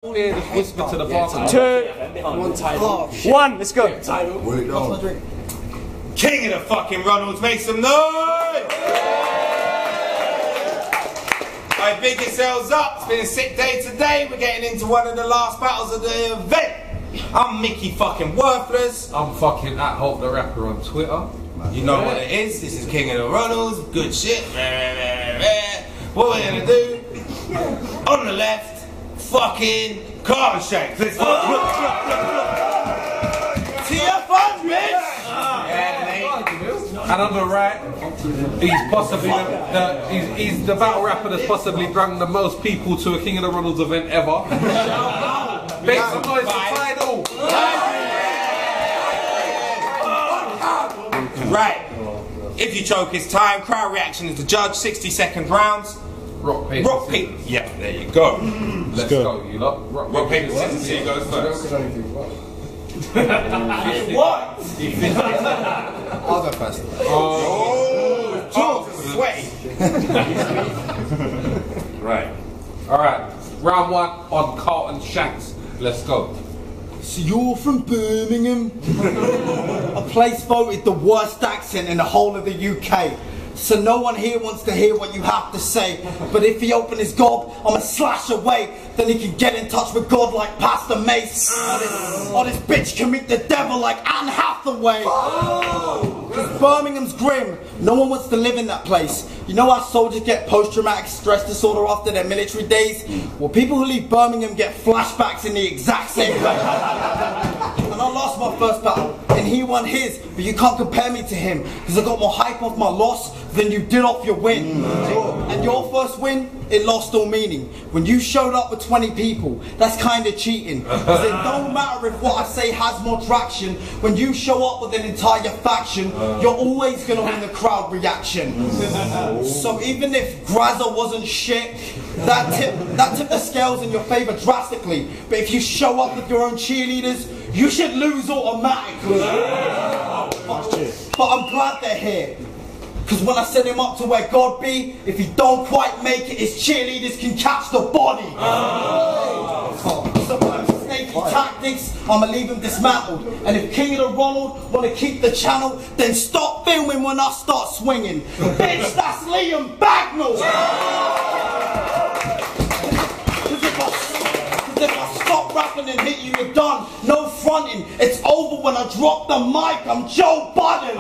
Yeah, just whisper to the bar. 2, 1, let's go. King of the fucking Ronalds, make some noise! Alright, big yourselves up. It's been a sick day today. We're getting into one of the last battles of the event. I'm Mickey fucking Worthless. I'm fucking at Hope the Rapper on Twitter. You know what it is. This is King of the Ronalds. Good shit. What we're gonna do, on the left, fucking Carlton Shanks. Let's go. To your fun, bitch! And on the right, he's possibly he's the battle rapper that's possibly brought the most people to a King of the Ronalds event ever. Make some noise for Tydal. Right. If you choke, it's time. Crowd reaction is the judge. 60-second rounds. Rock, paper, scissors. Yeah, there you go. Let's go, you lot. Rock, paper, scissors. Here goes first. What? I'll go first. Oh, sweaty. Right. Alright, round 1 on Carlton Shanks. Let's go. So you're from Birmingham? A place voted the worst accent in the whole of the UK. So no one here wants to hear what you have to say. But if he open his gob, I'ma slash away. Then he can get in touch with God like Pastor Mace. Or this bitch can meet the devil like Anne Hathaway. Cause Birmingham's grim. No one wants to live in that place. You know how soldiers get post-traumatic stress disorder after their military days? Well, people who leave Birmingham get flashbacks in the exact same way. And I lost my first battle, and he won his, but you can't compare me to him, because I got more hype off my loss than you did off your win. And your first win, it lost all meaning. When you showed up with 20 people, that's kind of cheating. Because it don't matter if what I say has more traction. When you show up with an entire faction, you're always going to win the crowd reaction. So even if Grazza wasn't shit, that tipped the scales in your favour drastically. But if you show up with your own cheerleaders, you should lose automatically. But I'm glad they're here. Because when I send him up to where God be, if he don't quite make it, his cheerleaders can catch the body. So with snaky tactics, I'ma leave him dismantled. And if King of the Ronald wanna keep the channel, then stop filming when I start swinging. Bitch, that's Liam Bagnall! If I stop rapping and hit you, you're done. No fronting. It's over when I drop the mic. I'm Joe Budden.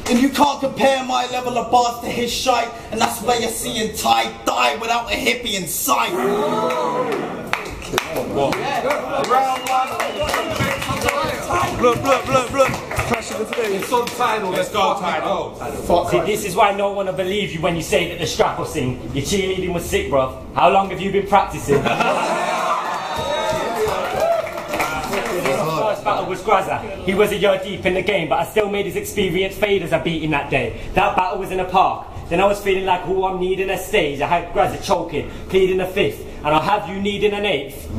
And you can't compare my level of bars to his shite. And that's why you're seeing Tydal without a hippie in sight. Round 1. Blood. It's on Tydal. Let's go, Tydal. See, this is why no one will believe you when you say that the strap will sing. Your cheerleading was sick, bruv. How long have you been practicing? First battle was Grazza. He was a year deep in the game, but I still made his experience fade as I beat him that day. That battle was in a park. Then I was feeling like, oh, I'm needing a stage. I had Grazza choking, pleading a 5th, and I'll have you needing an 8th.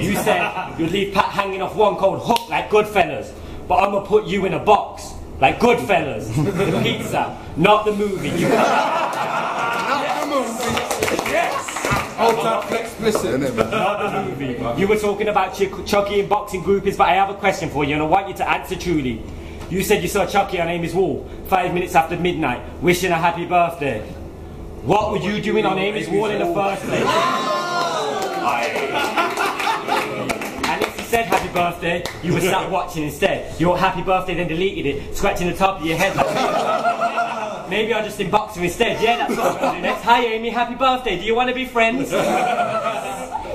You said you'd leave Pat hanging off one cold hook like Goodfellas, but I'm gonna put you in a box like Goodfellas. The pizza, not the movie. Not the movie. Yes. Hold that explicit. Not the movie. You were talking about Chucky in boxing groupies, but I have a question for you, and I want you to answer truly. You said you saw Chucky on Amy's wall 5 minutes after midnight, wishing a happy birthday. What were you doing on Amy's wall in the first place? And if you said happy birthday, you were sat watching instead. You wrote happy birthday, then deleted it, scratching the top of your head like maybe I'll just inbox her instead. Yeah, that's what I'm going to do next. Hi Amy, happy birthday. Do you want to be friends?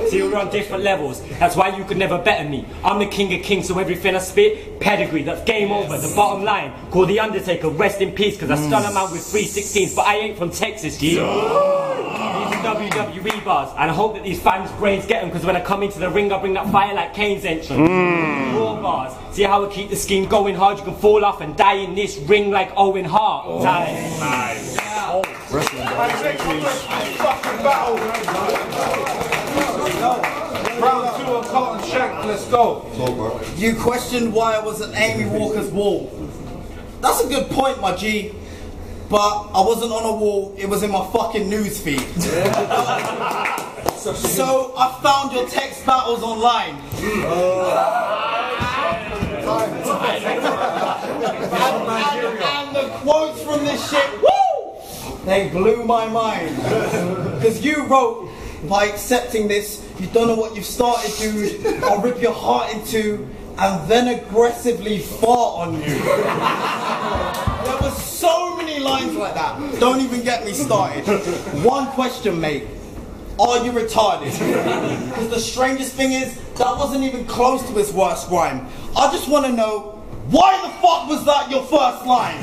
See, we're on different levels. That's why you could never better me. I'm the king of kings, so everything I spit, pedigree, that's game over. The bottom line, call the Undertaker, rest in peace, because I stun a man with 316s, but I ain't from Texas, G. These are WWE bars, and I hope that these fans' brains get them, because when I come into the ring, I bring that fire like Kane's entrance. Raw bars. See how I keep the scheme going hard? You can fall off and die in this ring like Owen Hart. Nice. Round 2 on Carlton Shanks. Let's go. You questioned why I was at Amy Walker's wall. That's a good point, my G. But I wasn't on a wall, it was in my fucking newsfeed. So I found your text battles online. And the quotes from this shit, woo! They blew my mind. Because you wrote, by accepting this, you don't know what you've started, dude. I'll rip your heart in two and then aggressively fart on you. There were so many lines like that. Don't even get me started. One question, mate. Are you retarded? Because the strangest thing is, that wasn't even close to his worst rhyme. I just want to know, why the fuck was that your first line?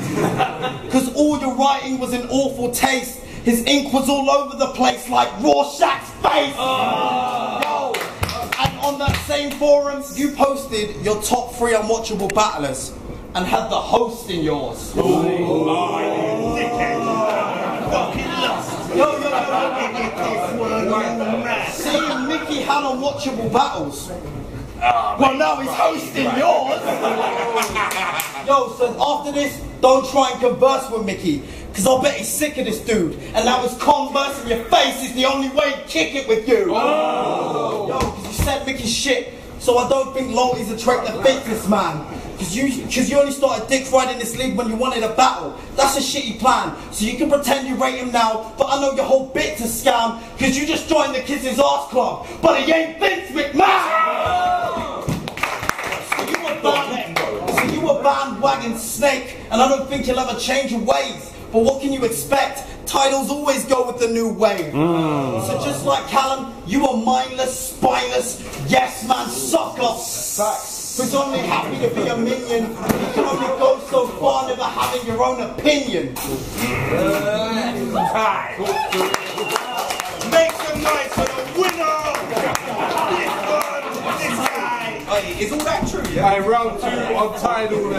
Because all your writing was in awful taste. His ink was all over the place like Rorschach's face. Yo. And on that same forum, you posted your top 3 unwatchable battlers and had the host in yours. See, Mickey had unwatchable battles. Well, now he's hosting yours. Yo, so after this, don't try and converse with Mickey, because I'll bet he's sick of this dude. And now his converse in your face is the only way to kick it with you. Yo, because you said Mickey's shit, so I don't think loyalty's a trait that fits this man. Because you only started dick riding this league when you wanted a battle. That's a shitty plan. So you can pretend you rate him now, but I know your whole bit's a scam, because you just joined the Kids' Arse Club, but he ain't Vince McMahon! So you a bandwagon snake, and I don't think you'll ever change your ways. But what can you expect? Tydals always go with the new wave. So just like Callum, you are mindless, spineless, yes man sucker. Who's only happy to be a minion. You can only go so far, never having your own opinion. Make some noise for the winner! Is all that true? Yeah. Hey, round 2 on Tydal.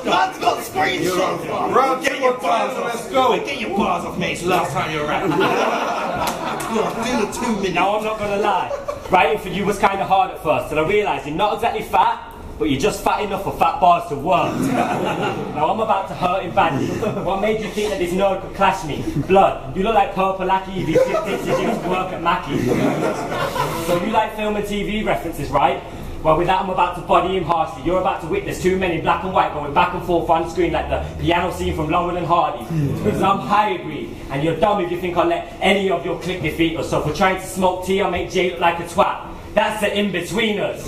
Man's got screenshots. Round 2 on Tydal, let's go. Get your bars off, mate. It's the last time you're around. Do the 2 minutes. Now I'm not gonna lie, writing for you was kind of hard at first, and I realised you're not exactly fat, but you're just fat enough for fat bars to work. Now I'm about to hurt him badly. What made you think that this nerd could clash me? Blood, you look like Purple Lackey if he thinks he used to work at Mackie. So you like film and TV references, right? Well, with that I'm about to body him harshly. You're about to witness 2 men in black and white going back and forth on screen like the piano scene from Laurel and Hardy. Because I'm high grade, and you're dumb if you think I'll let any of your clique defeat us. So if we're trying to smoke tea, I'll make Jay look like a twat. That's the in-betweeners.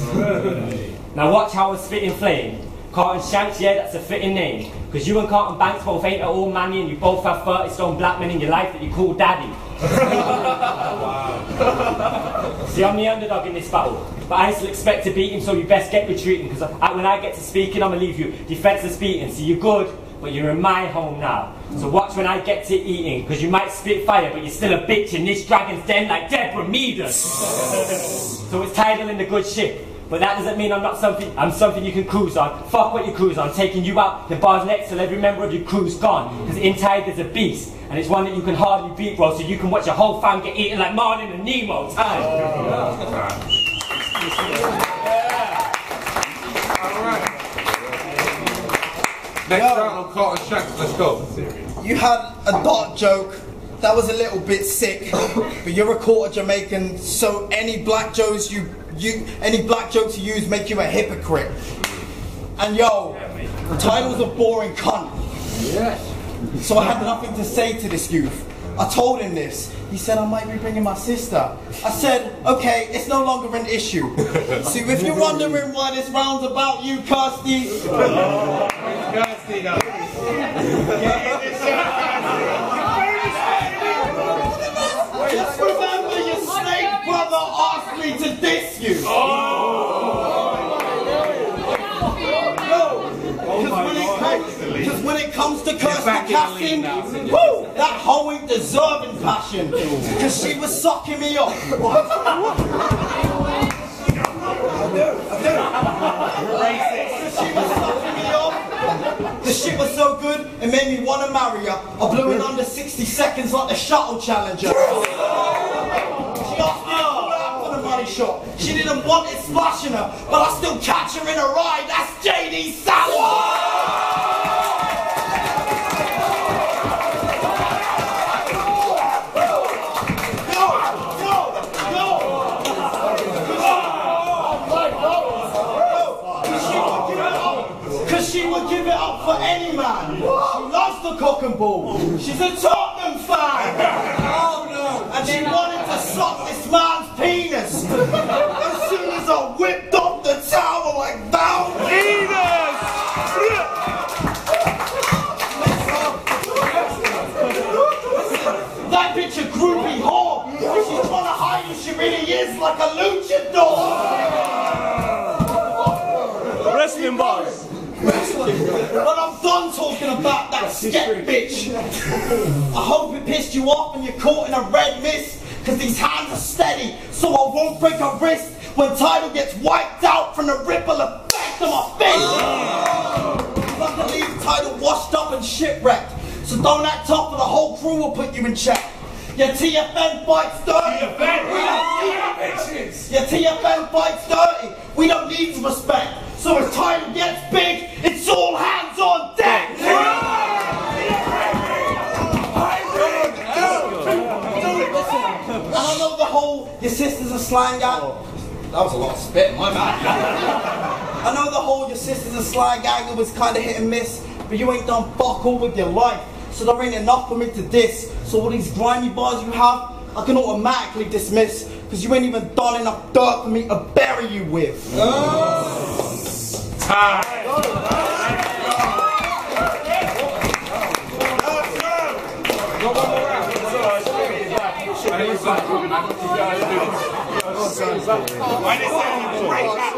Now watch how I'm spitting flame. Carlton Shanks, yeah, that's a fitting name. Because you and Carlton Banks both ain't at all manly, and you both have 30 stone black men in your life that you call daddy. See, I'm the underdog in this battle, but I still expect to beat him, so you best get retreating, because when I get to speaking, I'm going to leave you defenseless beaten. See, you're good, but you're in my home now. So watch when I get to eating, because you might spit fire, but you're still a bitch in this dragon's den like Deborah Meaders. So it's Tydal in the good ship. But that doesn't mean I'm something you can cruise on. Fuck what you cruise on. Taking you out, the bar's next till every member of your crew's gone. Because in Tide there's a beast, and it's one that you can hardly beat, bro. So you can watch your whole fam get eaten like Marlin and Nemo. Time. Alright. Next round on Carlton Shanks, let's go. You had a dart joke that was a little bit sick, but you're a quarter Jamaican, so any black jokes you use make you a hypocrite. And yo, Tydal's a boring cunt. Yes. So I had nothing to say to this youth. I told him this. He said I might be bringing my sister. I said, okay, it's no longer an issue. See, if you're wondering why this round's about you, Kirsty. Kirsty, though. Just remember your snake brother asked me to diss you. Because when it comes to Kirsty Casting, woo, that hoe ain't deserving passion. Because she was sucking me off. I do. She was sucking me off. The shit was so good, it made me want to marry her. I blew in under 60 seconds like the shuttle challenger. She asked me to pull out for the money shot. She didn't want it splashing her, but I still catch her in a ride. That's JD Salad! like any man. She loves the cock and ball. She's a Tottenham fan. Oh no. And she wanted to suck this man's penis. As soon as I whipped off the towel like that. That bitch a groupie whore. She's trying to hide who she really is like a luchador. Wrestling boss. But I'm done talking about that sket bitch. I hope it pissed you off and you're caught in a red mist, cause these hands are steady, so I won't break a wrist when Tydal gets wiped out from the ripple effect of my face. I can leave Tydal washed up and shipwrecked, so don't act tough or the whole crew will put you in check. Your TFN fights dirty. Your TFN fights dirty. We don't need to respect. So as Tydal gets big, it's all hands on deck. And I know the whole your sister's a slang gang. That was a lot of spit, my bad. I know the whole your sister's a slang gang was kind of hit and miss, but you ain't done fuck all with your life. So there ain't enough for me to diss. So all these grimy bars you have, I can automatically dismiss, because you ain't even done enough dirt for me to bury you with. Time.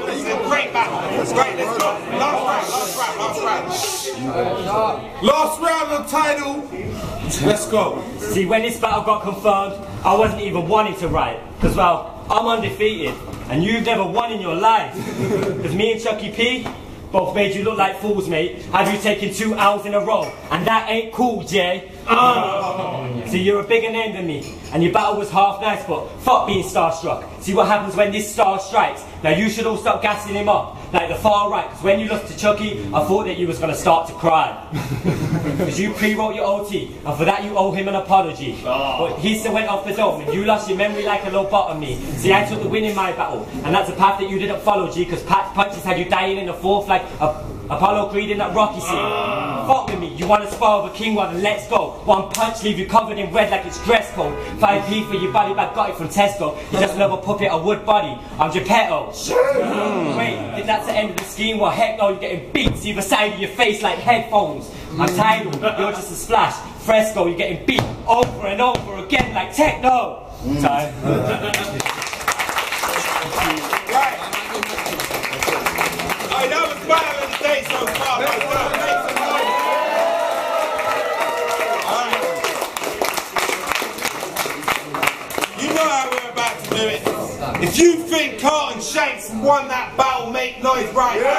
This is a great battle. It's great. Let's go. Last round of Tydal. Let's go. See, when this battle got confirmed, I wasn't even wanting to write. Because, well, I'm undefeated. And you've never won in your life. Because me and Chucky P both made you look like fools, mate. Have you taken 2 L's in a row? And that ain't cool, Jay. See, you're a bigger name than me. And your battle was half nice, but fuck being starstruck. See what happens when this star strikes. Now you should all stop gassing him up. Like the far right. Because when you lost to Chucky, I thought that you was going to start to cry. Because you pre-wrote your OT. And for that you owe him an apology. But he still went off the dome. And you lost your memory like a low bottom-me. See, I took the win in my battle. And that's a path that you didn't follow, G. Because Pat's punches had you dying in the fourth like Apollo Creed in that Rocky scene. Fuck with me, you want to spar with a king, well then let's go. 1 punch, leave you covered in red like it's dress code. 5p for your body bag, got it from Tesco. You're just another puppet, a wood body. I'm Geppetto. Wait, think that's the end of the scheme? Well heck no, you're getting beats either side of your face like headphones. I'm Tydal, you're just a splash. Fresco, you're getting beat over and over again like techno. Time. That was Violent Day so far. Make some noise. Alright. You know how we're about to do it. If you think Carlton Shanks won that battle, make noise right now.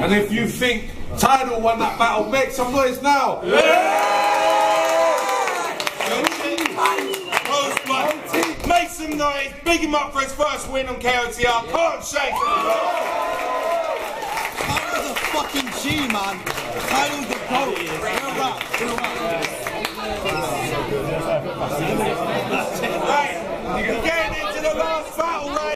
And if you think Tydal won that battle, make some noise now. Make some noise, big him up for his first win on KOTR. Carlton Shanks. Tydal's a fucking G, man. Tydal's a goat. Right, you're getting into the last battle, right?